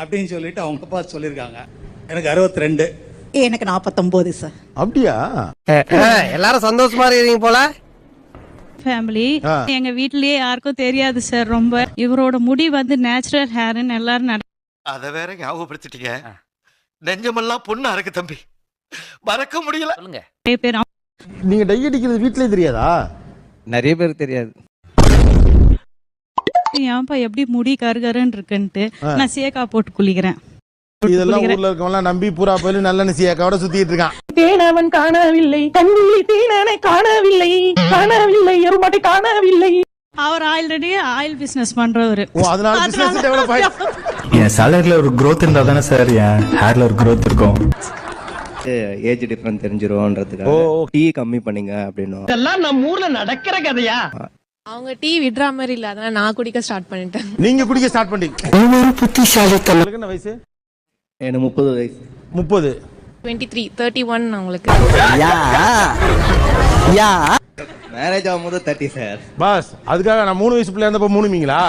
அப்படின்னு சொல்லிட்டு அவங்க பார்த்து சொல்லியிருக்காங்க. எனக்கு 62. எனக்கு 49 சார். அப்படியா? எல்லாரும் சந்தோஷமா இருக்கீங்க போல. ஃபேமிலி எங்க வீட்லயே யாருக்கும் தெரியாது சார். ரொம்ப இவரோட முடி வந்து நேச்சுரல் ஹேர்னு எல்லாரும் அத வேற ஞாபகப்படுத்திட்டீங்க. நெஞ்சமெல்லாம் பொண்ணு அறக்கு தம்பி, மறக்க முடியல. நிறைய பேர் நீங்க டை அடிக்கிறது வீட்லயே தெரியாதா? நிறைய பேருக்கு தெரியாது. ஏன்பா எப்படி முடி கருகருன்னு இருக்குன்ட்டு நான் சேக்கா போட்டு குளிக்கிறேன். இதெல்லாம் ஊர்ல இருக்கவங்க நம்பி பூரா போய் நல்ல நிச்சயக்காவோட சுத்திட்டு இருக்கான். தேனவன் காணவில்லை, கண்விழி தேனனை காணவில்லை, காணவில்லை எருமாட்டை காணவில்லை. அவர் ஆல்ரெடி ஆயில் பிசினஸ் பண்றவரு. ஓ, அதனால பிசினஸ் டெவலப் ஆயிடுச்சு. என் சேலரில ஒரு growth இருந்தா தானே சார் என் ஹேர்ல ஒரு growth இருக்கும். ஏஜ் டிஃபரன்ஸ் தெரிஞ்சிரும்ன்றதுக்காக டீ கம்மி பண்ணுங்க அப்படின்னு. இதெல்லாம் நம்ம ஊர்ல நடக்கிற கதையா? அவங்க டீ விடுற மாதிரி இல்ல, அதனால நான் குடிக்க ஸ்டார்ட் பண்ணிட்டேன். நீங்க குடிக்க ஸ்டார்ட் பண்ணீங்க. புத்திசாலித்தனம். என்ன வயசு? எனக்கு 30 வயசு. 30. 23, 31 அவங்களுக்கு. மேரேஜ் ஆகும்போது 30 சார். பாஸ், அதுக்காக நான் 3 வயசு பிள்ளை இருந்தப்ப 3 மீங்களா?